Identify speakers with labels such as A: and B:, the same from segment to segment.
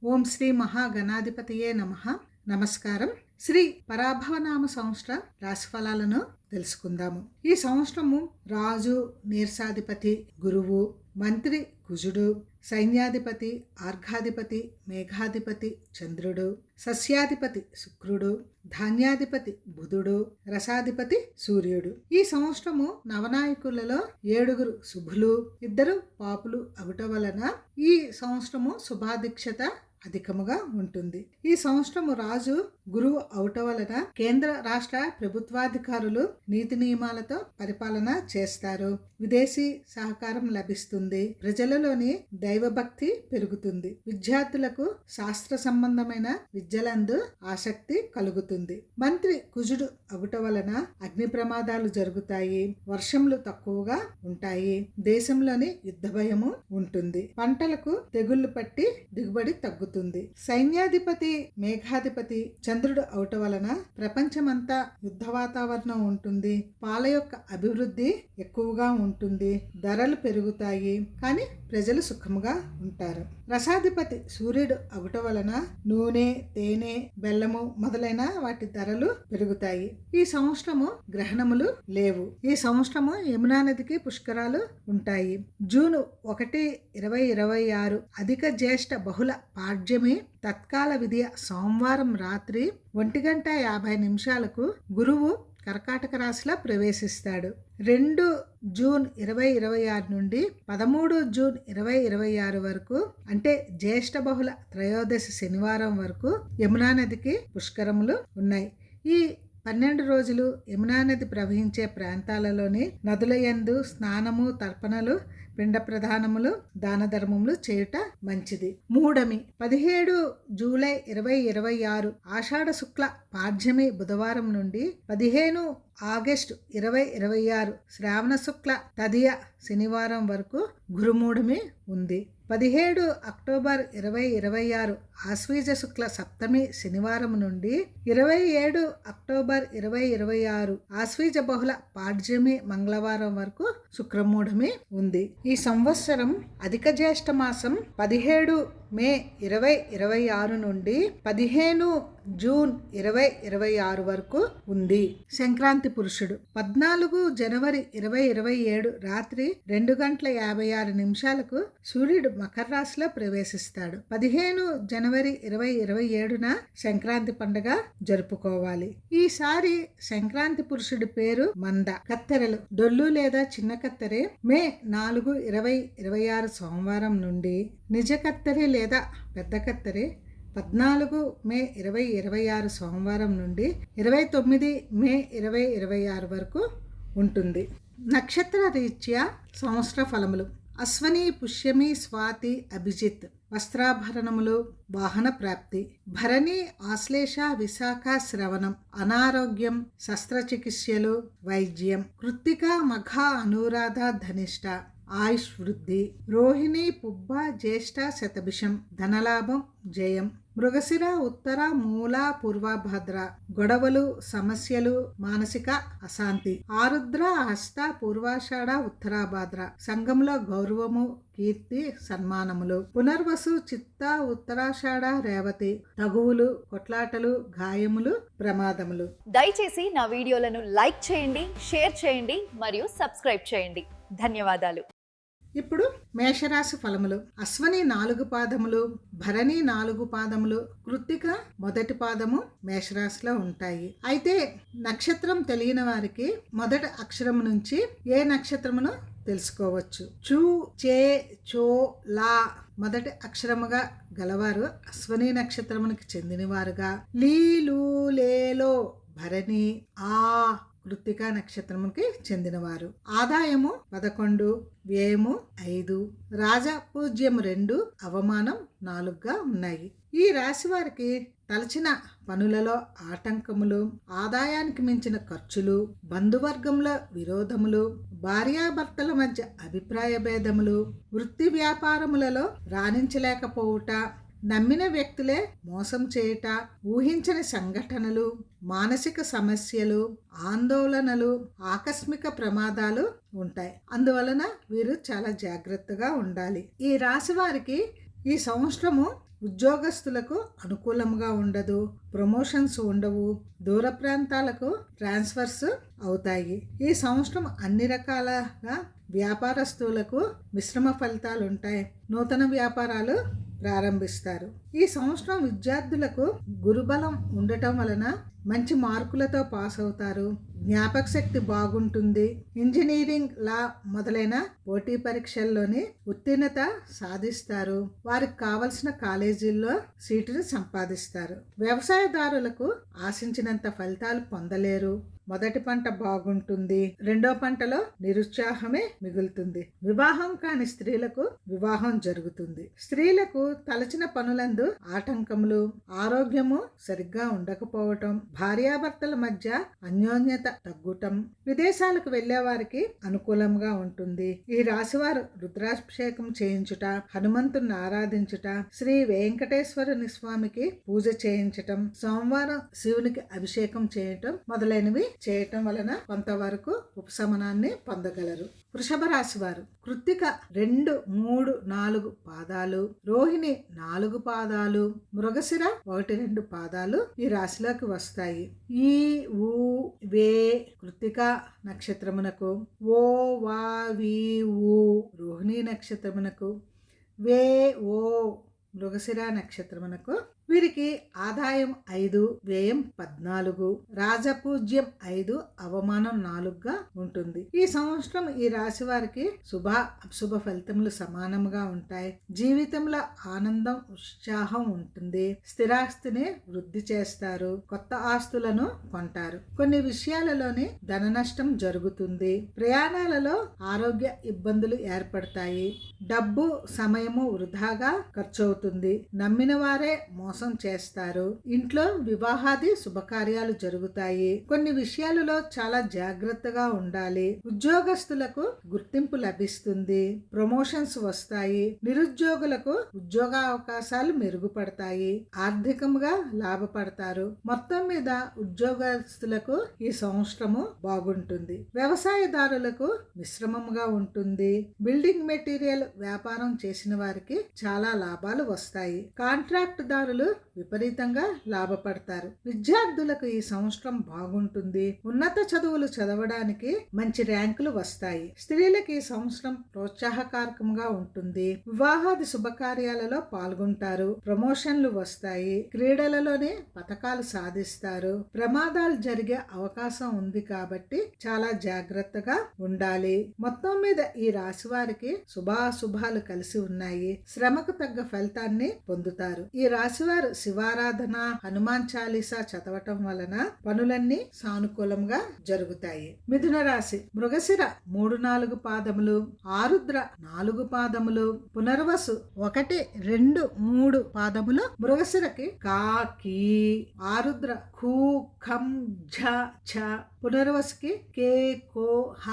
A: ఓం శ్రీ మహాగణాధిపతియే నమః. నమస్కారం. శ్రీ పరాభవనామ సంవత్సర రాశిఫలాలను తెలుసుకుందాము. ఈ సంవత్సరము రాజు నీర్సాధిపతి గురువు, మంత్రి కుజుడు, సైన్యాధిపతి ఆర్ఘాధిపతి మేఘాధిపతి చంద్రుడు, సస్యాధిపతి శుక్రుడు, ధాన్యాధిపతి బుధుడు, రసాధిపతి సూర్యుడు. ఈ సంవత్సరము నవనాయకులలో 7 శుభులు, 2 పాపులు అగుట వలన ఈ సంవత్సరము శుభాధిక్షత అధికముగా ఉంటుంది. ఈ సంవత్సరము రాజు గురువు అవుట వలన కేంద్ర రాష్ట్ర ప్రభుత్వాధికారులు నీతి నియమాలతో పరిపాలన చేస్తారు. విదేశీ సహకారం లభిస్తుంది. ప్రజలలోని దైవభక్తి పెరుగుతుంది. విద్యార్థులకు శాస్త్ర సంబంధమైన విద్యలందు ఆసక్తి కలుగుతుంది. మంత్రి కుజుడు అగుట వలన అగ్ని ప్రమాదాలు జరుగుతాయి. వర్షములు తక్కువగా ఉంటాయి. దేశంలోని యుద్ధ భయము ఉంటుంది. పంటలకు తెగుళ్లు పట్టి దిగుబడి తగ్గుతుంది. సైన్యాధిపతి మేఘాధిపతి చంద్రుడు అవుట వలన ప్రపంచమంతా యుద్ధ వాతావరణం ఉంటుంది. పాల యొక్క అభివృద్ధి ఎక్కువగా ఉంటుంది. ధరలు పెరుగుతాయి, కానీ ప్రజలు సుఖముగా ఉంటారు. రసాధిపతి సూర్యుడు అగుట వలన నూనె, తేనె, బెల్లము మొదలైన వాటి ధరలు పెరుగుతాయి. ఈ సంవత్సరము గ్రహణములు లేవు. ఈ సంవత్సరము యమునా నదికి పుష్కరాలు ఉంటాయి. జూన్ 1, 2026 అధిక జ్యేష్ఠ బహుళ పాడ్యమి తత్కాల విధియ సోమవారం రాత్రి 1:50 గురువు కర్కాటక రాశిలో ప్రవేశిస్తాడు. 2 జూన్ 2026 నుండి 13 జూన్ 2026 వరకు, అంటే జ్యేష్ఠ బహుళ త్రయోదశి శనివారం వరకు యమునా నదికి పుష్కరములు ఉన్నాయి. ఈ 12 రోజులు యమునా నది ప్రవహించే ప్రాంతాలలోని నదుల యందు స్నానము, తర్పణలు, పిండ ప్రదానములు, దాన ధర్మములు చేయుట మంచిది. మూఢమి 17 జూలై 2026 ఆషాఢ శుక్ల పాడ్యమి బుధవారం నుండి 15 ఆగస్టు 2026 శ్రావణ శుక్ల తదియ శనివారం వరకు గురుమూఢమి ఉంది. 17 అక్టోబర్ 2026 ఆశ్వీజ శుక్ల సప్తమి శనివారం నుండి 27 అక్టోబర్ 2026 ఆశ్వీజ బహుళ పాడ్యమి మంగళవారం వరకు శుక్రమూఢమి ఉంది. ఈ సంవత్సరం అధిక జ్యేష్ఠ మాసం 17 మే 2026 నుండి 15 జూన్ 2026 వరకు ఉంది. సంక్రాంతి పురుషుడు 14 జనవరి 2027 రాత్రి 2:56 సూర్యుడు మకర రాశిలో ప్రవేశిస్తాడు. 15 జనవరి 2027న సంక్రాంతి పండుగ జరుపుకోవాలి. ఈసారి సంక్రాంతి పురుషుడి పేరు మంద. కత్తెరలు డొల్లు లేదా చిన్న కత్తెర మే 4, 2026 సోమవారం నుండి, నిజ కత్తెర లేదా పెద్ద కత్తెర 14 మే 2026 సోమవారం నుండి 29 మే 2026 వరకు ఉంటుంది. నక్షత్ర రీత్యా సంవత్సర ఫలములు: అశ్వని, పుష్యమి, స్వాతి, అభిజిత్ వస్త్రాభరణములు, వాహన ప్రాప్తి. భరణి, ఆశ్లేష, విశాఖ, శ్రవణం అనారోగ్యం, శస్త్రచికిత్సలు, వైద్యం. కృత్తిక, మఘ, అనురాధ, ధనిష్ట ఆయుష్ వృద్ధి. రోహిణి, పుబ్బ, జ్యేష్ఠ, శతభిషం ధనలాభం, జయం. మృగశిర, ఉత్తర, మూల, పూర్వభద్ర గొడవలు, సమస్యలు, మానసిక అశాంతి. ఆరుద్ర, హస్త, పూర్వాషాఢ, ఉత్తరాభాద్ర సంఘంలో గౌరవము, కీర్తి, సన్మానములు. పునర్వసు, చిత్త, ఉత్తరాషాఢ, రేవతి తగువులు, కొట్లాటలు, గాయములు, ప్రమాదములు.
B: దయచేసి నా వీడియోలను లైక్ చేయండి, షేర్ చేయండి మరియు సబ్స్క్రైబ్ చేయండి. ధన్యవాదాలు.
A: ఇప్పుడు మేషరాశి ఫలములు: అశ్వని 4 పాదములు, భరణి 4 పాదములు, కృత్తిక మొదటి పాదము మేషరాశిలో ఉంటాయి. అయితే నక్షత్రం తెలియని వారికి మొదటి అక్షరం నుంచి ఏ నక్షత్రమును తెలుసుకోవచ్చు. చూ, చే, చో, లా మొదటి అక్షరముగా గలవారు అశ్వని నక్షత్రమునికి చెందినవారుగా, లీ, లూ, లేలో భరణి, ఆ కృత్తిక నక్షత్రముకి చెందినవారు. ఆదాయము 11, వ్యయము 5, రాజపూజ్యము 2, అవమానం 4గా ఉన్నాయి. ఈ రాశి వారికి తలచిన పనులలో ఆటంకములు, ఆదాయానికి మించిన ఖర్చులు, బంధువర్గంలో విరోధములు, భార్యాభర్తల మధ్య అభిప్రాయ భేదములు, వృత్తి వ్యాపారములలో రాణించలేకపోవుట, నమ్మిన వ్యక్తులే మోసం చేయుట, ఊహించని సంఘటనలు, మానసిక సమస్యలు, ఆందోళనలు, ఆకస్మిక ప్రమాదాలు ఉంటాయి. అందువలన వీరు చాలా జాగ్రత్తగా ఉండాలి. ఈ రాశి వారికి ఈ సంవత్సరము ఉద్యోగస్తులకు అనుకూలంగా ఉండదు, ప్రమోషన్స్ ఉండవు, దూర ప్రాంతాలకు ట్రాన్స్ఫర్స్ అవుతాయి. ఈ సంవత్సరం అన్ని రకాలుగా వ్యాపారస్తులకు మిశ్రమ ఫలితాలు ఉంటాయి. నూతన వ్యాపారాలు ప్రారంభిస్తారు. ఈ సంవత్సరం విద్యార్థులకు గురుబలం ఉండటం వలన మంచి మార్కులతో పాస్ అవుతారు. జ్ఞాపక శక్తి బాగుంటుంది. ఇంజనీరింగ్, లా మొదలైన పోటీ పరీక్షల్లోని ఉత్తీర్ణత సాధిస్తారు. వారికి కావలసిన కాలేజీల్లో సీటును సంపాదిస్తారు. వ్యవసాయదారులకు ఆశించినంత ఫలితాలు పొందలేరు. మొదటి పంట బాగుంటుంది, రెండో పంటలో నిరుత్సాహమే మిగులుతుంది. వివాహం కాని స్త్రీలకు వివాహం జరుగుతుంది. స్త్రీలకు తలచిన పనులందు ఆటంకములు, ఆరోగ్యము సరిగ్గా ఉండకపోవటం, భార్యాభర్తల మధ్య అన్యోన్యత తగ్గుటం, విదేశాలకు వెళ్లే వారికి అనుకూలంగా ఉంటుంది. ఈ రాశివారు రుద్రాభిషేకం చేయించుట, హనుమంతుని ఆరాధించుట, శ్రీ వెంకటేశ్వరుని స్వామికి పూజ చేయించటం, సోమవారం శివునికి అభిషేకం చేయటం మొదలైనవి చేయటం వలన కొంతవరకు ఉపశమనాన్ని పొందగలరు. వృషభ రాశి వారు కృత్తిక 2, 3, 4 పాదాలు, రోహిణి 4 పాదాలు, మృగశిర 1, 2 పాదాలు ఈ రాశిలోకి వస్తాయి. ఈ ఊ వే కృత్తిక నక్షత్రమునకు, ఓ వా వి ఊ రోహిణి నక్షత్రమునకు, వే ఓ మృగశిర నక్షత్రమునకు వీరికి ఆదాయం 5, వ్యయం 14, రాజపూజ్యం 5, అవమానం 4గా ఉంటుంది. ఈ సంవత్సరం ఈ రాశి వారికి శుభ అశుభ ఫలితములు సమానంగా ఉంటాయి. జీవితంలో ఆనందం, ఉత్సాహం ఉంటుంది. స్థిరాస్తిని వృద్ధి చేస్తారు. కొత్త ఆస్తులను కొంటారు. కొన్ని విషయాలలోని ధన నష్టం జరుగుతుంది. ప్రయాణాలలో ఆరోగ్య ఇబ్బందులు ఏర్పడతాయి. డబ్బు, సమయము వృధాగా ఖర్చవుతుంది. నమ్మిన వారే మోసం చేస్తారు. ఇంట్లో వివాహాది శుభకార్యాలు జరుగుతాయి. కొన్ని విషయాలలో చాలా జాగ్రత్తగా ఉండాలి. ఉద్యోగస్తులకు గుర్తింపు లభిస్తుంది. ప్రమోషన్స్ వస్తాయి. నిరుద్యోగులకు ఉద్యోగ అవకాశాలు మెరుగుపడతాయి. ఆర్థికంగా లాభపడతారు. మొత్తం మీద ఉద్యోగస్తులకు ఈ సంవత్సరము బాగుంటుంది. వ్యవసాయదారులకు మిశ్రమంగా ఉంటుంది. బిల్డింగ్ మెటీరియల్ వ్యాపారం చేసిన వారికి చాలా లాభాలు వస్తాయి. కాంట్రాక్ట్ దారులు విపరీతంగా లాభపడతారు. విద్యార్థులకు ఈ సంవత్సరం బాగుంటుంది. ఉన్నత చదువులు చదవడానికి మంచి ర్యాంకులు వస్తాయి. స్త్రీలకు ఈ సంవత్సరం ప్రోత్సాహకారకంగా ఉంటుంది. వివాహాది శుభకార్యాలలో పాల్గొంటారు. ప్రమోషన్లు వస్తాయి. క్రీడలలోనే పతకాలు సాధిస్తారు. ప్రమాదాలు జరిగే అవకాశం ఉంది కాబట్టి చాలా జాగ్రత్తగా ఉండాలి. మొత్తం మీద ఈ రాశి వారికి శుభాశుభాలు కలిసి ఉన్నాయి. శ్రమకు తగ్గ ఫలితాన్ని పొందుతారు. ఈ రాశి వారు శివారాధన, హనుమాన్ చాలీసా చదవటం వలన పనులన్నీ సానుకూలంగా జరుగుతాయి. మిథున రాశి మృగశిర 3, 4 పాదములు, ఆరుద్ర 4 పాదములు, పునర్వసు 1, 2, 3 పాదములు మృగశిరకి కా, కీ, ఆరుద్ర ఖూ, ఖం, ఝ, ఛ, పునర్వసుకి కే, కో, హ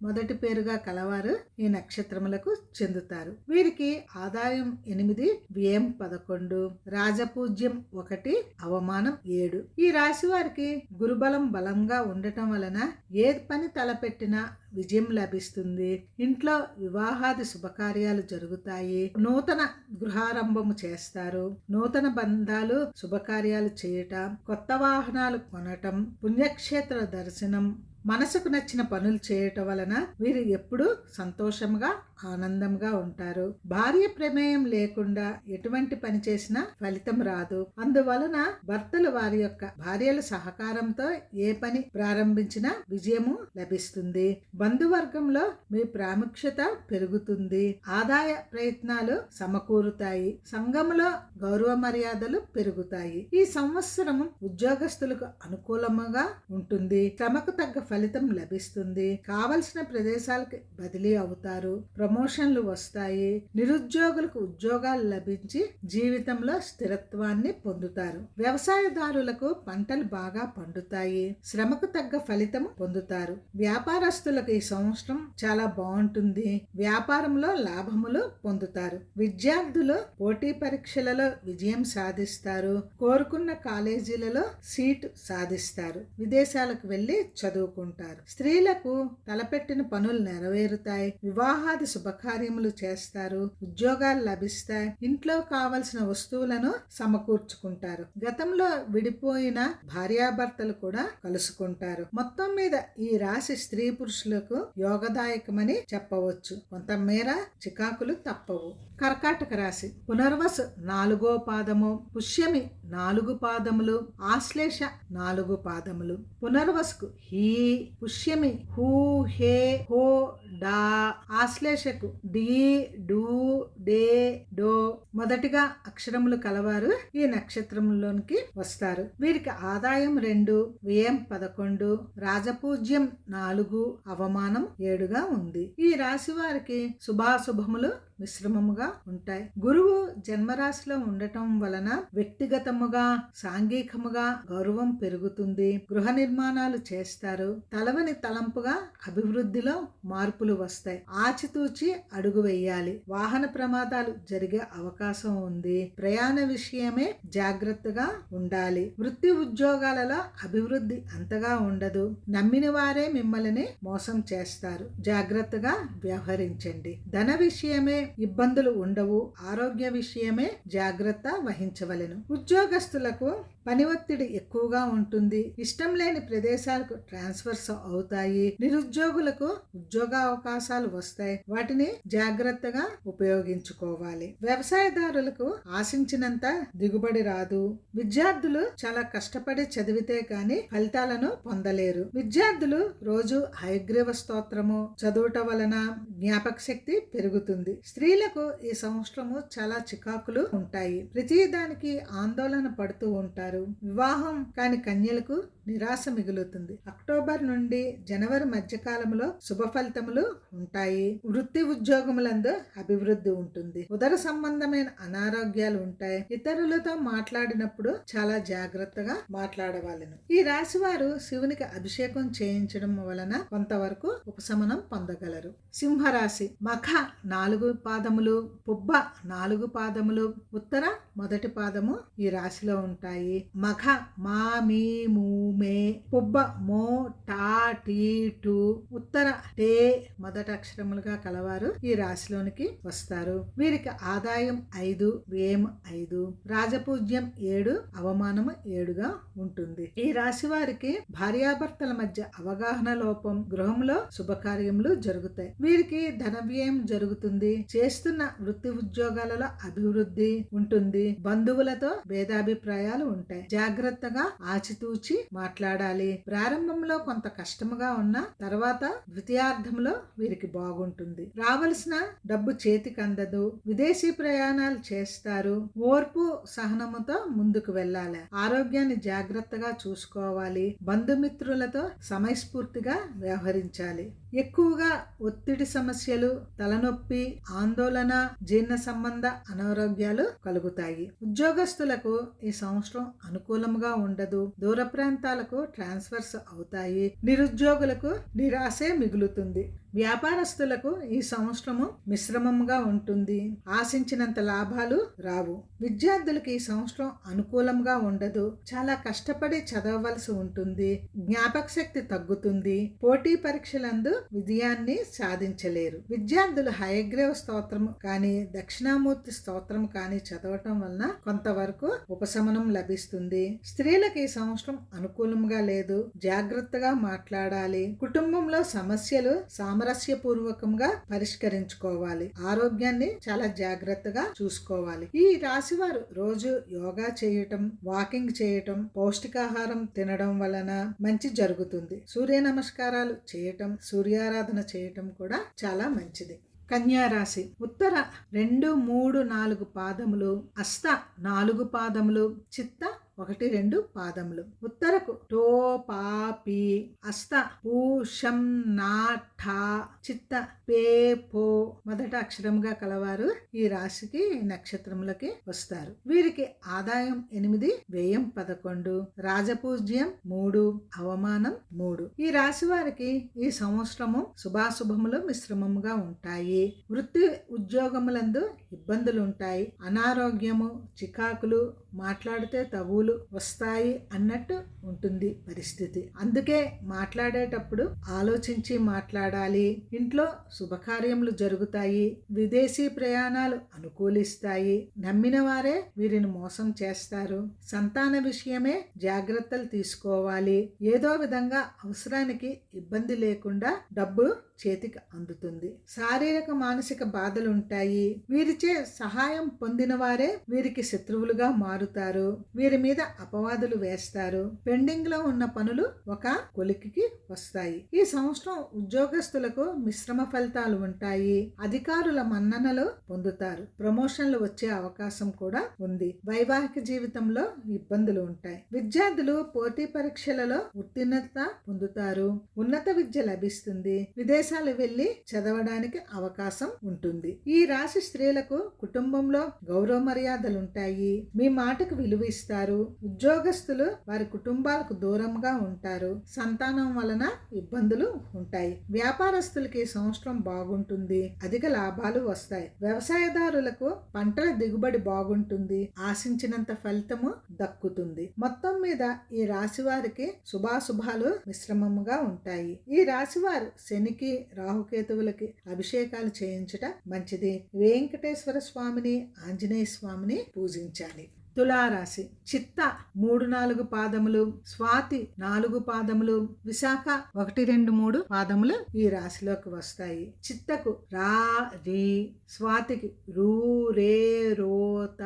A: మొదటి పేరుగా కలవారు ఈ నక్షత్రములకు చెందుతారు. వీరికి ఆదాయం 8, వ్యయం 11, రాజపూజ్యం 1, అవమానం 7. ఈ రాశి వారికి గురుబలం బలంగా ఉండటం వలన ఏ పని తలపెట్టినా విజయం లభిస్తుంది. ఇంట్లో వివాహాది శుభకార్యాలు జరుగుతాయి. నూతన గృహారంభము చేస్తారు. నూతన బంధాలు, శుభకార్యాలు చేయటం, కొత్త వాహనాలు కొనటం, పుణ్యక్షేత్ర దర్శనం, మనసుకు నచ్చిన పనులు చేయటం వలన వీరు ఎప్పుడూ సంతోషంగా, ఆనందంగా ఉంటారు. భార్య ప్రమేయం లేకుండా ఎటువంటి పని చేసినా ఫలితం రాదు. అందువలన భర్తలు వారి యొక్క భార్యల సహకారంతో ఏ పని ప్రారంభించినా విజయము లభిస్తుంది. బంధువర్గంలో మీ ప్రాముఖ్యత పెరుగుతుంది. ఆదాయ ప్రయత్నాలు సమకూరుతాయి. సంఘంలో గౌరవ మర్యాదలు పెరుగుతాయి. ఈ సంవత్సరం ఉద్యోగస్తులకు అనుకూలంగా ఉంటుంది. శ్రమకు తగ్గ ఫలితం లభిస్తుంది. కావలసిన ప్రదేశాలకు బదిలీ అవుతారు. ప్రమోషన్లు వస్తాయి. నిరుద్యోగులకు ఉద్యోగాలు లభించి జీవితంలో స్థిరత్వాన్ని పొందుతారు. వ్యవసాయదారులకు పంటలు బాగా పండుతాయి. శ్రమకు తగ్గ ఫలితం పొందుతారు. వ్యాపారస్తులకు ఈ సంవత్సరం చాలా బాగుంటుంది. వ్యాపారంలో లాభములు పొందుతారు. విద్యార్థులు పోటీ పరీక్షలలో విజయం సాధిస్తారు. కోరుకున్న కాలేజీలలో సీటు సాధిస్తారు. విదేశాలకు వెళ్లి చదువుకుంటారు. ఉంటారు. స్త్రీలకు తలపెట్టిన పనులు నెరవేరుతాయి, వివాహాది శుభకార్యములు చేస్తారు, ఉద్యోగాలు లభిస్తాయి, ఇంట్లో కావలసిన వస్తువులను సమకూర్చుకుంటారు. గతంలో విడిపోయిన భార్యాభర్తలు కూడా కలుసుకుంటారు. మొత్తం మీద ఈ రాశి స్త్రీ పురుషులకు యోగదాయకమని చెప్పవచ్చు. కొంతమేర చికాకులు తప్పవు. కర్కాటక రాశి పునర్వసు 4వ పాదము, పుష్యమి 4 పాదములు, ఆశ్లేష 4 పాదములు. పునర్వసుకు హీ, పుష్యమి హూ, హే, హో, డా, ఆశ్లేషకు డి, డు, డే, డో మొదటిగా అక్షరములు కలవారు ఈ నక్షత్రంలోనికి వస్తారు. వీరికి ఆదాయం 2, వ్యయం 11, రాజపూజ్యం 4, అవమానం 7గా ఉంది. ఈ రాశి వారికి శుభాశుభములు మిశ్రమముగా ఉంటాయి. గురువు జన్మరాశిలో ఉండటం వలన వ్యక్తిగతముగా సాంఘికముగా గౌరవం పెరుగుతుంది. గృహ నిర్మాణాలు చేస్తారు. తలవని తలంపుగా అభివృద్ధిలో మార్పులు వస్తాయి. ఆచితూచి అడుగు వేయాలి. వాహన ప్రమాదాలు జరిగే అవకాశం ఉంది. ప్రయాణ విషయమే జాగ్రత్తగా ఉండాలి. వృత్తి ఉద్యోగాలలో అభివృద్ధి అంతగా ఉండదు. నమ్మిన వారే మిమ్మల్ని మోసం చేస్తారు. జాగ్రత్తగా వ్యవహరించండి. ధన విషయమే ఇబ్బందులు ఉండవు. ఆరోగ్య విషయమే జాగ్రత్త వహించవలెను. ఉద్యోగస్తులకు పని ఒత్తిడి ఎక్కువగా ఉంటుంది. ఇష్టం లేని ప్రదేశాలకు ట్రాన్స్ఫర్స్ అవుతాయి. నిరుద్యోగులకు ఉద్యోగ అవకాశాలు వస్తాయి. వాటిని జాగ్రత్తగా ఉపయోగించుకోవాలి. వ్యవసాయదారులకు ఆశించినంత దిగుబడి రాదు. విద్యార్థులు చాలా కష్టపడి చదివితే కానీ ఫలితాలను పొందలేరు. విద్యార్థులు రోజు హయగ్రీవ స్తోత్రము చదువుట వలన జ్ఞాపక శక్తి పెరుగుతుంది. స్త్రీలకు ఈ సంవత్సరము చాలా చికాకులు ఉంటాయి. ప్రతి దానికి ఆందోళన పడుతూ ఉంటారు. వివాహం కాని కన్యలకు నిరాశ మిగులుతుంది. అక్టోబర్ నుండి జనవరి మధ్య కాలంలో శుభ ఫలితములు ఉంటాయి. వృత్తి ఉద్యోగములందు అభివృద్ధి ఉంటుంది. ఉదర సంబంధమైన అనారోగ్యాలు ఉంటాయి. ఇతరులతో మాట్లాడినప్పుడు చాలా జాగ్రత్తగా మాట్లాడవాలను. ఈ రాశి వారు శివునికి అభిషేకం చేయించడం వలన కొంతవరకు ఉపశమనం పొందగలరు. సింహరాశి మఖ 4 పాదములు, పుబ్బ 4 పాదములు, ఉత్తర మొదటి పాదము ఈ రాశిలో ఉంటాయి. మఖ మా, మీ, మూ, మే, పుబ్బ మో, టా, టీ, టు, ఉత్తర టే మొదటి అక్షరములుగా కలవారు ఈ రాశిలోనికి వస్తారు. వీరికి ఆదాయం 5, వ్యయం 5, రాజపూజ్యం 7, అవమానం 7గా ఉంటుంది. ఈ రాశి వారికి భార్యాభర్తల మధ్య అవగాహన లోపం, గృహంలో శుభకార్యములు జరుగుతాయి. వీరికి ధన వ్యయం జరుగుతుంది. చేస్తున్న వృత్తి ఉద్యోగాలలో అభివృద్ధి ఉంటుంది. బంధువులతో భేదాభిప్రాయాలు ఉంటాయి. జాగ్రత్తగా ఆచితూచి మాట్లాడాలి. ప్రారంభంలో కొంత కష్టముగా ఉన్న తర్వాత ద్వితీయార్థంలో వీరికి బాగుంటుంది. రావలసిన డబ్బు చేతికి అందదు. విదేశీ ప్రయాణాలు చేస్తారు. ఓర్పు సహనముతో ముందుకు వెళ్ళాలి. ఆరోగ్యాన్ని జాగ్రత్తగా చూసుకోవాలి. బంధుమిత్రులతో సమయస్ఫూర్తిగా వ్యవహరించాలి. ఎక్కువగా ఒత్తిడి సమస్యలు, తలనొప్పి, ఆందోళన, జీర్ణ సంబంధ అనారోగ్యాలు కలుగుతాయి. ఉద్యోగస్తులకు ఈ సంవత్సరం అనుకూలంగా ఉండదు. దూర ప్రాంతాలకు ట్రాన్స్ఫర్స్ అవుతాయి. నిరుద్యోగులకు నిరాశే మిగులుతుంది. వ్యాపారస్తులకు ఈ సంవత్సరము మిశ్రమంగా ఉంటుంది. ఆశించినంత లాభాలు రావు. విద్యార్థులకు ఈ సంవత్సరం అనుకూలంగా ఉండదు. చాలా కష్టపడి చదవవలసి ఉంటుంది. జ్ఞాపక శక్తి తగ్గుతుంది. పోటీ పరీక్షలందు విజయాన్ని సాధించలేరు. విద్యార్థులు హయగ్రీవ స్తోత్రం కానీ దక్షిణామూర్తి స్తోత్రం కానీ చదవటం వలన కొంతవరకు ఉపశమనం లభిస్తుంది. స్త్రీలకు ఈ సంవత్సరం అనుకూలంగా లేదు. జాగ్రత్తగా మాట్లాడాలి. కుటుంబంలో సమస్యలు సామరస్యపూర్వకంగా పరిష్కరించుకోవాలి. ఆరోగ్యాన్ని చాలా జాగ్రత్తగా చూసుకోవాలి. ఈ రాశి వారు రోజు యోగా చేయటం, వాకింగ్ చేయటం, పౌష్టికాహారం తినడం వలన మంచి జరుగుతుంది. సూర్య నమస్కారాలు చేయటం, సూర్యారాధన చేయటం కూడా చాలా మంచిది. కన్యా రాశి ఉత్తర 2, 3, 4 పాదములు, అస్త 4 పాదములు, చిత్త 1, 2 పాదములు. ఉత్తరకు టో, పా, పి, అస్త పూ, షం, నా, ఠా, చిత్త పే, పో మొదటి అక్షరముగా కలవారు ఈ రాశికి నక్షత్రములకి వస్తారు. వీరికి ఆదాయం 8, వ్యయం 11, రాజపూజ్యం 3, అవమానం 3. ఈ రాశి వారికి ఈ సంవత్సరము శుభాశుభములు మిశ్రమముగా ఉంటాయి. వృత్తి ఉద్యోగములందు ఇబ్బందులు ఉంటాయి. అనారోగ్యము, చికాకులు, మాట్లాడితే తగువులు వస్తాయి అన్నట్టు ఉంటుంది పరిస్థితి. అందుకే మాట్లాడేటప్పుడు ఆలోచించి మాట్లాడాలి. ఇంట్లో శుభకార్యములు జరుగుతాయి, విదేశీ ప్రయాణాలు అనుకూలిస్తాయి, నమ్మిన వారే వీరిని మోసం చేస్తారు, సంతాన విషయమే జాగ్రత్తలు తీసుకోవాలి, ఏదో విధంగా అవసరానికి ఇబ్బంది లేకుండా డబ్బు చేతికి అందుతుంది, శారీరక మానసిక బాధలు ఉంటాయి, వీరిచే సహాయం పొందిన వారే వీరికి శత్రువులుగా మారుతారు, వీరి మీద అపవాదులు వేస్తారు, పెండింగ్ లో ఉన్న పనులు ఒక కొలిక్కి వస్తాయి. ఈ సంవత్సరం ఉద్యోగస్తులకు మిశ్రమ ఫలితాలు ఉంటాయి, అధికారుల మన్ననలు పొందుతారు, ప్రమోషన్లు వచ్చే అవకాశం కూడా ఉంది, వైవాహిక జీవితంలో ఇబ్బందులు ఉంటాయి, విద్యార్థులు పోటీ పరీక్షలలో ఉత్తీర్ణత పొందుతారు, ఉన్నత విద్య లభిస్తుంది, విదేశాలు వెళ్లి చదవడానికి అవకాశం ఉంటుంది. ఈ రాశి స్త్రీలకు కుటుంబంలో గౌరవ మర్యాదలు ఉంటాయి, మీ మాటకు విలువ ఇస్తారు, ఉద్యోగస్తులు వారి కుటుంబాలకు దూరంగా ఉంటారు, సంతానం వలన ఇబ్బందులు ఉంటాయి, వ్యాపారస్తులకి సంవత్సరం బాగుంటుంది, అధిక లాభాలు వస్తాయి, వ్యవసాయదారులకు పంటల దిగుబడి బాగుంటుంది, ఆశించినంత ఫలితము దక్కుతుంది. మొత్తం మీద ఈ రాశి వారికి శుభాశుభాలు మిశ్రమముగా ఉంటాయి. ఈ రాశి వారు శనికి రాహుకేతువులకి అభిషేకాలు చేయించట మంచిది. వెంకటేశ్వర స్వామిని ఆంజనేయ స్వామిని పూజించాలి. తులారాశి చిత్త 3-4 పాదములు, స్వాతి 4 పాదములు, విశాఖ 1-2-3 పాదములు ఈ రాశిలోకి వస్తాయి. చిత్తకు రా రీ, స్వాతికి రూ రే రోత,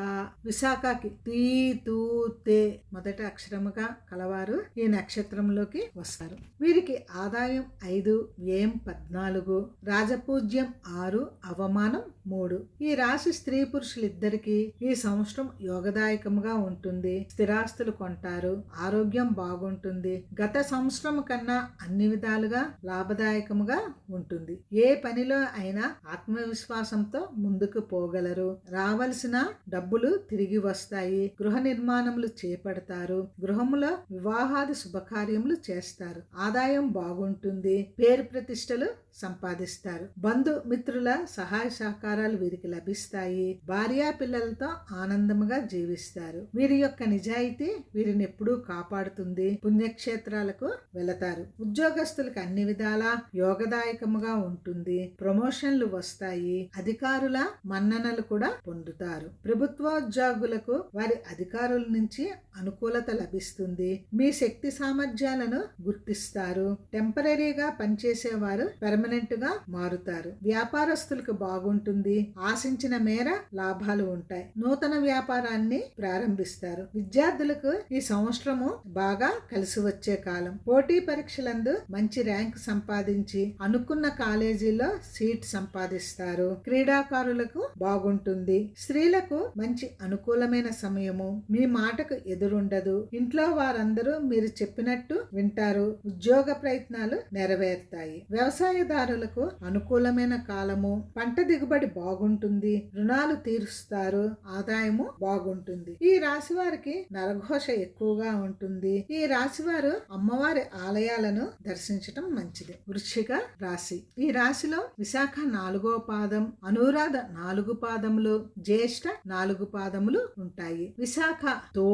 A: విశాఖకి తీ తూ తే మొదటి అక్షరముగా కలవారు ఈ నక్షత్రంలోకి వస్తారు. వీరికి ఆదాయం 5, వ్యయం 14, రాజపూజ్యం 6, అవమానం 3. ఈ రాశి స్త్రీ పురుషులిద్దరికీ ఈ సంవత్సరం యోగదాయకముగా ఉంటుంది. స్థిరాస్తులు కొంటారు, ఆరోగ్యం బాగుంటుంది, గత సంవత్సరం కన్నా అన్ని విధాలుగా లాభదాయకముగా ఉంటుంది. ఏ పనిలో అయినా ఆత్మవిశ్వాసంతో ముందుకు పోగలరు, రావలసిన డబ్బులు తిరిగి వస్తాయి, గృహ నిర్మాణములు చేపడతారు, గృహములో వివాహాది శుభకార్యములు చేస్తారు, ఆదాయం బాగుంటుంది, పేరు ప్రతిష్టలు సంపాదిస్తారు, బంధు మిత్రుల సహాయ సహకారాలు వీరికి లభిస్తాయి, భార్యా పిల్లలతో ఆనందముగా జీవిస్తారు. వీరి యొక్క నిజాయితీ వీరిని ఎప్పుడూ కాపాడుతుంది, పుణ్యక్షేత్రాలకు వెళతారు, ఉద్యోగస్తులకు అన్ని విధాలా యోగదాయకముగా ఉంటుంది, ప్రమోషన్లు వస్తాయి, అధికారుల మన్ననలు కూడా పొందుతారు, ప్రభుత్వోద్యోగులకు వారి అధికారుల నుంచి అనుకూలత లభిస్తుంది, మీ శక్తి సామర్థ్యాలను గుర్తిస్తారు, టెంపరీగా పనిచేసేవారు పర్మనెంట్ గా మారుతారు, వ్యాపారస్తులకు బాగుంటుంది, ఆశించిన మేర లాభాలు ఉంటాయి, నూతన వ్యాపారాన్ని ప్రారంభిస్తారు, విద్యార్థులకు ఈ సంవత్సరము బాగా కలిసి వచ్చే కాలం, పోటీ పరీక్షలందు మంచి ర్యాంక్ సంపాదించి అనుకున్న కాలేజీలో సీట్ సంపాదిస్తారు, క్రీడాకారులకు బాగుంటుంది, స్త్రీలకు మంచి అనుకూలమైన సమయము, మీ మాటకు ఎదురుండదు, ఇంట్లో వారందరూ మీరు చెప్పినట్టు వింటారు, ఉద్యోగ ప్రయత్నాలు నెరవేరుతాయి, వ్యవసాయదారులకు అనుకూలమైన కాలము, పంట దిగుబడి బాగుంటుంది, రుణాలు తీరుస్తారు, ఆదాయము బాగుంటుంది. ఈ రాశి వారికి నరఘోష ఎక్కువగా ఉంటుంది. ఈ రాశి వారు అమ్మవారి ఆలయాలను దర్శించటం మంచిది. వృశ్చిక రాశి ఈ రాశిలో విశాఖ 4వ పాదం, అనురాధ 4 పాదములు, జ్యేష్ఠ 4 పాదములు ఉంటాయి. విశాఖ తో,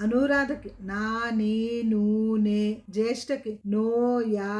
A: అనురాధకి నా నీ నూ నే, జ్యేష్ఠకి నో యా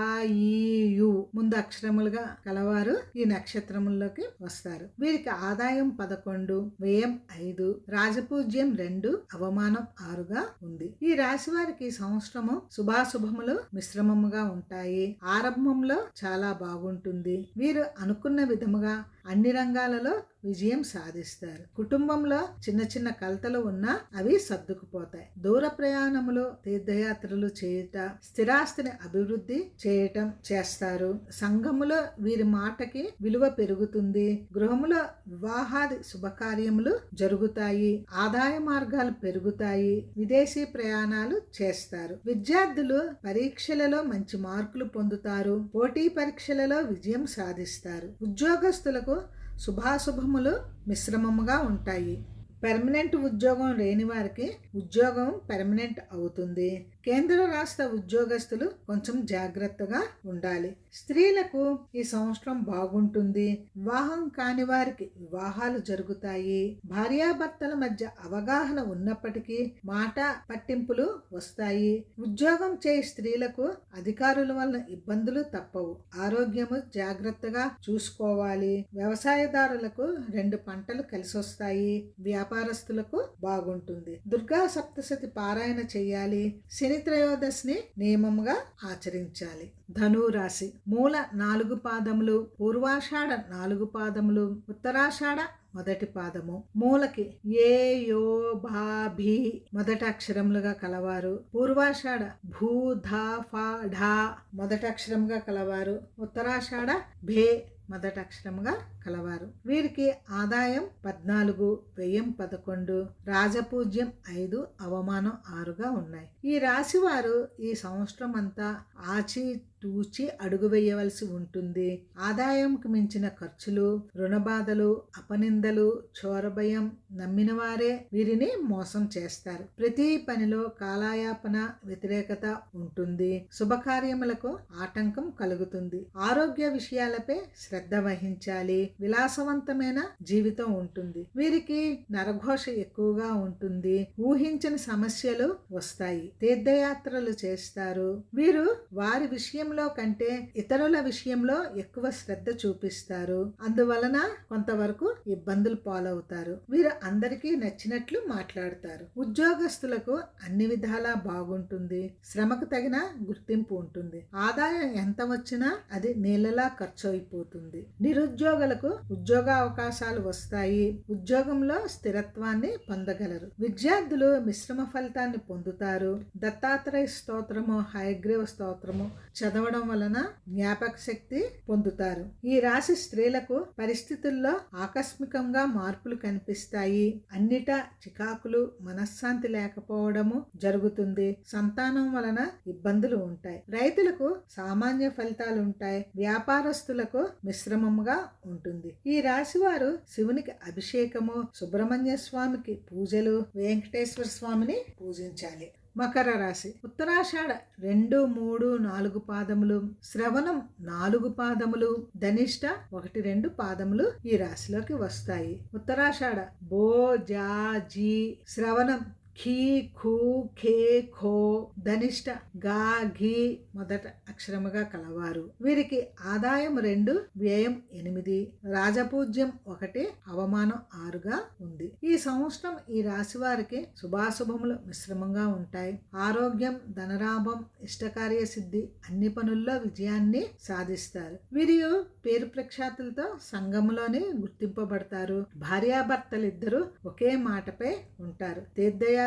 A: ఈ యు ముందు అక్షరములుగా కలవారు ఈ నక్షత్రముల్లోకి వస్తారు. వీరికి ఆదాయం 11, వ్యయం 5, రాజపూజ్యం 2, అవమానం 6గా ఉంది. ఈ రాశి వారికి సంవత్సరము శుభాశుభములు మిశ్రమముగా ఉంటాయి. ఆరంభంలో చాలా బాగుంటుంది, వీరు అనుకున్న విధముగా అన్ని రంగాలలో విజయం సాధిస్తారు. కుటుంబంలో చిన్న చిన్న కలతలు ఉన్నా అవి సర్దుకుపోతాయి. దూర ప్రయాణములు, తీర్థయాత్రలు చేయుట, స్థిరాస్తిని అభివృద్ధి చేయటం చేస్తారు. సంఘములో వీరి మాటకి విలువ పెరుగుతుంది. గృహములో వివాహాది శుభకార్యములు జరుగుతాయి, ఆదాయ మార్గాలు పెరుగుతాయి, విదేశీ ప్రయాణాలు చేస్తారు. విద్యార్థులు పరీక్షలలో మంచి మార్కులు పొందుతారు, పోటీ పరీక్షలలో విజయం సాధిస్తారు. ఉద్యోగస్తులకు శుభాశుభములు మిశ్రమముగా ఉంటాయి. పర్మనెంట్ ఉద్యోగం లేని వారికి ఉద్యోగం పర్మనెంట్ అవుతుంది. కేంద్ర రాష్ట్ర ఉద్యోగస్తులు కొంచెం జాగ్రత్తగా ఉండాలి. స్త్రీలకు ఈ సంవత్సరం బాగుంటుంది. వివాహం కాని వారికి వివాహాలు జరుగుతాయి. భార్యాభర్తల మధ్య అవగాహన ఉన్నప్పటికీ మాట పట్టింపులు వస్తాయి. ఉద్యోగం చేయి స్త్రీలకు అధికారుల వలన ఇబ్బందులు తప్పవు. ఆరోగ్యము జాగ్రత్తగా చూసుకోవాలి. వ్యవసాయదారులకు 2 పంటలు కలిసొస్తాయి. వ్యాపారస్తులకు బాగుంటుంది. దుర్గా సప్తశతి పారాయణ చేయాలి. శని త్రయోదశిని నియమంగా ఆచరించాలి. ధనురాశి మూల 4 పాదములు, పూర్వాషాఢ 4 పాదములు, ఉత్తరాషాఢ మొదటి పాదము. మూలకి ఏ యో భా భీ మొదటి అక్షరములుగా కలవారు. పూర్వాషాఢ భూ ధా ఫా ఢా మొదటి అక్షరముగా కలవారు. ఉత్తరాషాఢ భే మొదటి అక్షరముగా కలవారు. వీరికి ఆదాయం 14, వ్యయం 11, రాజపూజ్యం 5, అవమానం 6గా ఉన్నాయి. ఈ రాశి వారు ఈ సంవత్సరం అంతా ఆచి తూచి అడుగు వేయవలసి ఉంటుంది. ఆదాయంకు మించిన ఖర్చులు, రుణబాధలు, అపనిందలు, చోరభయం, నమ్మిన వారే వీరిని మోసం చేస్తారు. ప్రతి పనిలో కాలయాపన, వ్యతిరేకత ఉంటుంది. శుభకార్యములకు ఆటంకం కలుగుతుంది. ఆరోగ్య విషయాలపై శ్రద్ధ వహించాలి. విలాసవంతమైన జీవితం ఉంటుంది. వీరికి నరఘోష ఎక్కువగా ఉంటుంది. ఊహించని సమస్యలు వస్తాయి. తీర్థయాత్రలు చేస్తారు. వీరు వారి విషయంలో కంటే ఇతరుల విషయంలో ఎక్కువ శ్రద్ధ చూపిస్తారు. అందువలన కొంతవరకు ఇబ్బందులు పాలవుతారు. వీరు అందరికీ నచ్చినట్లు మాట్లాడతారు. ఉద్యోగస్తులకు అన్ని విధాలా బాగుంటుంది. శ్రమకు తగిన గుర్తింపు ఉంటుంది. ఆదాయం ఎంత వచ్చినా అది నీళ్ళలా ఖర్చు అయిపోతుంది. నిరుద్యోగులకు ఉద్యోగ అవకాశాలు వస్తాయి. ఉద్యోగంలో స్థిరత్వాన్ని పొందగలరు. విద్యార్థులు మిశ్రమ ఫలితాన్ని పొందుతారు. దత్తాత్రేయ స్తోత్రము, హయగ్రీవ స్తోత్రము చదవడం వలన జ్ఞాపక శక్తి పొందుతారు. ఈ రాశి స్త్రీలకు పరిస్థితుల్లో ఆకస్మికంగా మార్పులు కనిపిస్తాయి. అన్నిటా చికాకులు, మనశ్శాంతి లేకపోవడము జరుగుతుంది. సంతానం వలన ఇబ్బందులు ఉంటాయి. రైతులకు సామాన్య ఫలితాలు ఉంటాయి. వ్యాపారస్తులకు మిశ్రమంగా ఉంటుంది. ఈ రాశి వారు శివునికి అభిషేకము, సుబ్రహ్మణ్య స్వామికి పూజలు, వెంకటేశ్వర స్వామిని పూజించాలి. మకర రాశి ఉత్తరాషాఢ 2, 3, 4 పాదములు, శ్రవణం 4 పాదములు, ధనిష్ట 1, 2 పాదములు ఈ రాశిలోకి వస్తాయి. ఉత్తరాషాఢ బో జా జీ, శ్రవణం ఖీ ఖూ ఖే ఖో, ధనిష్ట గా ఘీ మొదట అక్షరముగా కలవారు. వీరికి ఆదాయం 2, వ్యయం 8, రాజపూజ్యం 1, అవమానం 6గా ఉంది. ఈ సంవత్సరం ఈ రాశి వారికి శుభాశుభములు మిశ్రమంగా ఉంటాయి. ఆరోగ్యం, ధనలాభం, ఇష్టకార్య సిద్ధి, అన్ని పనుల్లో విజయాన్ని సాధిస్తారు. వీరు పేరు ప్రఖ్యాతులతో సంఘంలోనే గుర్తింపబడతారు. భార్యాభర్తలిద్దరూ ఒకే మాటపై ఉంటారు. తీర్థయాత్రలు,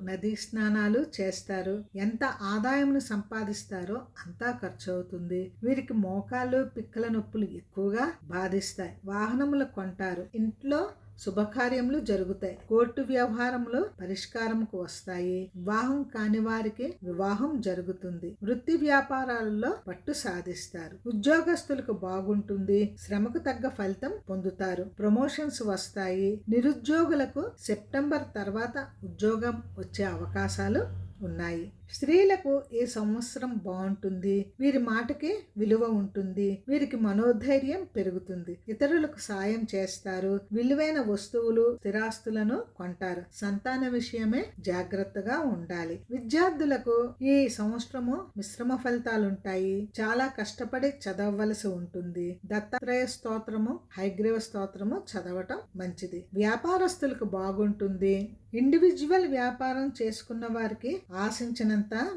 A: నదీ స్నానాలు చేస్తారు. ఎంత ఆదాయంను సంపాదిస్తారో అంతా ఖర్చు అవుతుంది. వీరికి మోకాళ్ళు, పిక్కల నొప్పులు ఎక్కువగా బాధిస్తాయి. వాహనములు కొంటారు. ఇంట్లో శుభకార్యములు జరుగుతాయి. కోర్టు వ్యవహారములు పరిష్కారంకు వస్తాయి. వివాహం కాని వారికి వివాహం జరుగుతుంది. వృత్తి వ్యాపారాలలో పట్టు సాధిస్తారు. ఉద్యోగస్తులకు బాగుంటుంది. శ్రమకు తగ్గ ఫలితం పొందుతారు. ప్రమోషన్స్ వస్తాయి. నిరుద్యోగులకు సెప్టెంబర్ తర్వాత ఉద్యోగం వచ్చే అవకాశాలు ఉన్నాయి. స్త్రీలకు ఈ సంవత్సరం బాగుంటుంది. వీరి మాటకి విలువ ఉంటుంది. వీరికి మనోధైర్యం పెరుగుతుంది. ఇతరులకు సాయం చేస్తారు. విలువైన వస్తువులు, స్థిరాస్తులను కొంటారు. సంతాన విషయమే జాగ్రత్తగా ఉండాలి. విద్యార్థులకు ఈ సంవత్సరము మిశ్రమ ఫలితాలుంటాయి. చాలా కష్టపడి చదవవలసి ఉంటుంది. దత్తాత్రేయ స్తోత్రము, హయగ్రీవ స్తోత్రము చదవటం మంచిది. వ్యాపారస్తులకు బాగుంటుంది. ఇండివిజువల్ వ్యాపారం చేసుకున్న వారికి ఆశించినంత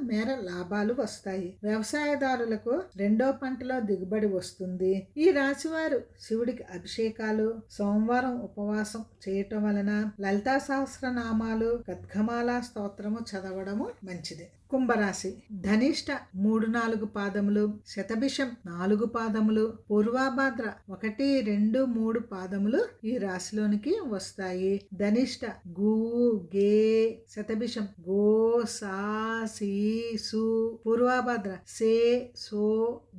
A: మేర లాభాలు వస్తాయి. వ్యవసాయదారులకు 2వ పంటలో దిగుబడి వస్తుంది. ఈ రాశివారు శివుడికి అభిషేకాలు, సోమవారం ఉపవాసం చేయటం వలన లలితా సహస్రనామాలు, ఖడ్గమాల స్తోత్రము చదవడము మంచిది. కుంభరాశి ధనిష్ట 3, 4 పాదములు, శతభిషం 4 పాదములు, పూర్వాభాద్ర 1, 2, 3 పాదములు ఈ రాశిలోనికి వస్తాయి. ధనిష్ట గు గే, శతభిషం గో సా సి సు, పూర్వాభాద్ర సే సో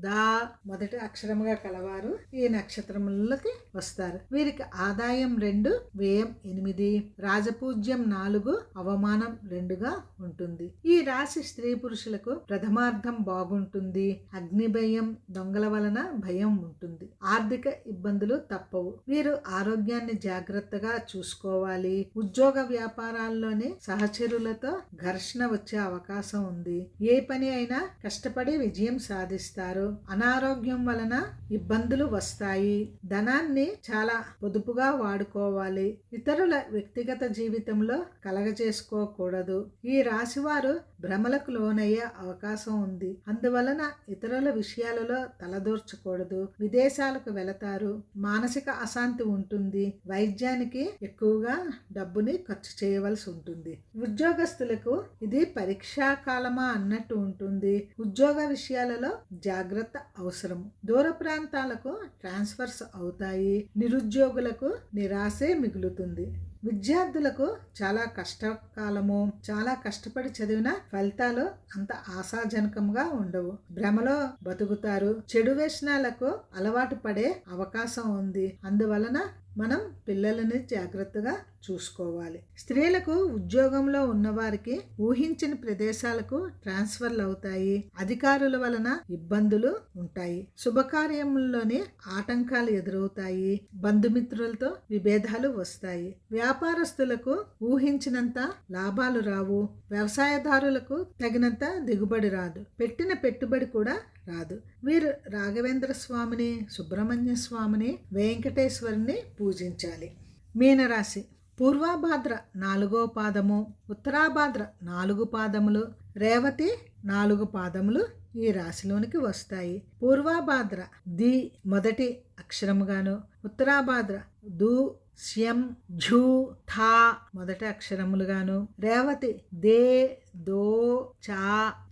A: దా మొదటి అక్షరముగా కలవారు ఈ నక్షత్రములకి వస్తారు. వీరికి ఆదాయం 2, వ్యయం 8, రాజపూజ్యం 4, అవమానం 2గా ఉంటుంది. ఈ రాశి స్త్రీ పురుషులకు ప్రథమార్థం బాగుంటుంది. అగ్ని భయం, దొంగల వలన భయం ఉంటుంది. ఆర్థిక ఇబ్బందులు తప్పవు. వీరు ఆరోగ్యాన్ని జాగ్రత్తగా చూసుకోవాలి. ఉద్యోగ వ్యాపారాల్లోని సహచరులతో ఘర్షణ వచ్చే అవకాశం ఉంది. ఏ పని అయినా కష్టపడి విజయం సాధిస్తారు. అనారోగ్యం వలన ఇబ్బందులు వస్తాయి. ధనాన్ని చాలా పొదుపుగా వాడుకోవాలి. ఇతరుల వ్యక్తిగత జీవితంలో కలగజేసుకోకూడదు. ఈ రాశివారు భ్రమలకు లోనయ్యే అవకాశం ఉంది. అందువలన ఇతరుల విషయాలలో తలదూర్చకూడదు. విదేశాలకు వెళతారు. మానసిక అశాంతి ఉంటుంది. వైద్యానికి ఎక్కువగా డబ్బుని ఖర్చు చేయవలసి ఉంటుంది. ఉద్యోగస్తులకు ఇది పరీక్షా కాలమా అన్నట్టు ఉంటుంది. ఉద్యోగ విషయాలలో జాగ్రత్త అవసరం. దూర ప్రాంతాలకు ట్రాన్స్ఫర్స్ అవుతాయి. నిరుద్యోగులకు నిరాశే మిగులుతుంది. విద్యార్థులకు చాలా కష్టకాలము. చాలా కష్టపడి చదివిన ఫలితాలు అంత ఆశాజనకంగా ఉండవు. భ్రమలో బతుకుతారు. చెడు వ్యసనాలకు అలవాటు పడే అవకాశం ఉంది. అందువలన మనం పిల్లలని జాగ్రత్తగా చూసుకోవాలి. స్త్రీలకు ఉద్యోగంలో ఉన్నవారికి ఊహించిన ప్రదేశాలకు ట్రాన్స్ఫర్లు అవుతాయి. అధికారుల వలన ఇబ్బందులు ఉంటాయి. శుభకార్యముల్లోని ఆటంకాలు ఎదురవుతాయి. బంధుమిత్రులతో విభేదాలు వస్తాయి. వ్యాపారస్తులకు ఊహించినంత లాభాలు రావు. వ్యవసాయదారులకు తగినంత దిగుబడి రాదు. పెట్టిన పెట్టుబడి కూడా రాదు. వీరు రాఘవేంద్ర స్వామిని, సుబ్రహ్మణ్య స్వామిని, వెంకటేశ్వరుని పూజించాలి. మీనరాశి పూర్వాభాద్ర 4వ పాదము, ఉత్తరాభాద్ర 4 పాదములు, రేవతి 4 పాదములు ఈ రాశిలోనికి వస్తాయి. పూర్వాభాద్ర ది మొదటి అక్షరముగాను, ఉత్తరాభాద్ర దు, శ్యం, ఝూ, థా మొదటి అక్షరములుగాను, రేవతి దే, దో, చా,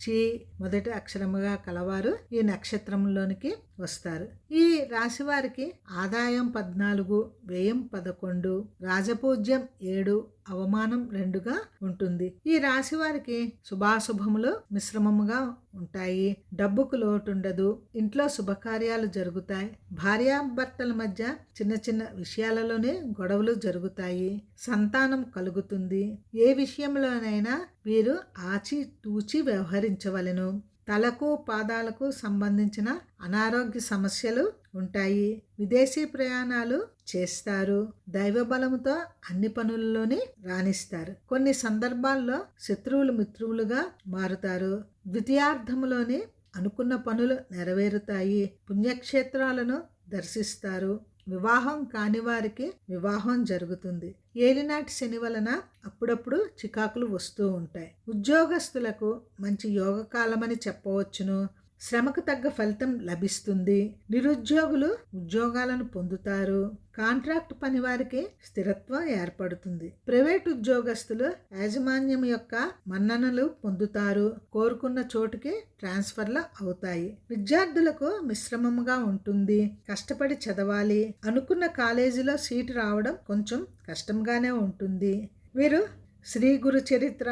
A: చి మొదటి అక్షరముగా కలవారు ఈ నక్షత్రంలోనికి వస్తారు. ఈ రాశి వారికి ఆదాయం 14, వ్యయం 11, రాజపూజ్యం 7, అవమానం 2గా ఉంటుంది. ఈ రాశి వారికి శుభాశుభములు మిశ్రమముగా ఉంటాయి. డబ్బుకు లోటుండదు. ఇంట్లో శుభకార్యాలు జరుగుతాయి. భార్యాభర్తల మధ్య చిన్న చిన్న విషయాలలోనే గొడవలు జరుగుతాయి. సంతానం కలుగుతుంది. ఏ విషయంలోనైనా వీరు ఆచి తూచి వ్యవహరించవలెను. తలకు పాదాలకు సంబంధించిన అనారోగ్య సమస్యలు ఉంటాయి. విదేశీ ప్రయాణాలు చేస్తారు. దైవబలముతో అన్ని పనుల్లోనే రాణిస్తారు. కొన్ని సందర్భాల్లో శత్రువులు మిత్రువులుగా మారుతారు. ద్వితీయార్థములోని అనుకున్న పనులు నెరవేరుతాయి. పుణ్యక్షేత్రాలను దర్శిస్తారు. వివాహం కాని వారికి వివాహం జరుగుతుంది. ఏలినాటి శని వలన అప్పుడప్పుడు చికాకులు వస్తూ ఉంటాయి. ఉద్యోగస్తులకు మంచి యోగకాలమని చెప్పవచ్చును. శ్రమకు తగ్గ ఫలితం లభిస్తుంది. నిరుద్యోగులు ఉద్యోగాలను పొందుతారు. కాంట్రాక్ట్ పని వారికి స్థిరత్వం ఏర్పడుతుంది. ప్రైవేట్ ఉద్యోగస్తులు యాజమాన్యం యొక్క మన్ననలు పొందుతారు. కోరుకున్న చోటుకి ట్రాన్స్ఫర్లు అవుతాయి. విద్యార్థులకు మిశ్రమంగా ఉంటుంది. కష్టపడి చదవాలి. అనుకున్న కాలేజీలో సీటు రావడం కొంచెం కష్టంగానే ఉంటుంది. వీరు శ్రీ గురు చరిత్ర,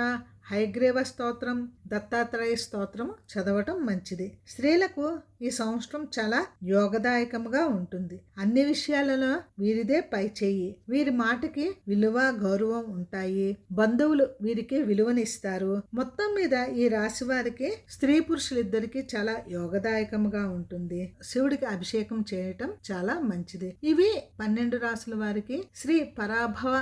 A: హయగ్రీవ స్తోత్రం, దత్తాత్రేయ స్తోత్రం చదవటం మంచిది. స్త్రీలకు ఈ సంవత్సరం చాలా యోగదాయకముగా ఉంటుంది. అన్ని విషయాలలో వీరిదే పై చెయ్యి. వీరి మాటకి విలువ, గౌరవం ఉంటాయి. బంధువులు వీరికి విలువనిస్తారు. మొత్తం మీద ఈ రాశి వారికి స్త్రీ పురుషులిద్దరికి చాలా యోగదాయకముగా ఉంటుంది. శివుడికి అభిషేకం చేయటం చాలా మంచిది. ఇవి 12 రాశుల వారికి శ్రీ పరాభవ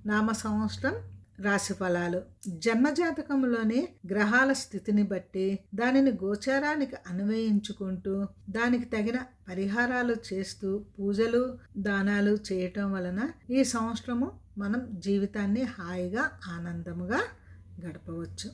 A: నామ సంవత్సరం రాశి ఫలాలు. జన్మజాతకంలోని గ్రహాల స్థితిని బట్టి దానిని గోచారానికి అన్వయించుకుంటూ దానికి తగిన పరిహారాలు చేస్తూ పూజలు, దానాలు చేయటం వలన ఈ సంవత్సరము మనం జీవితాన్ని హాయిగా, ఆనందముగా గడపవచ్చు.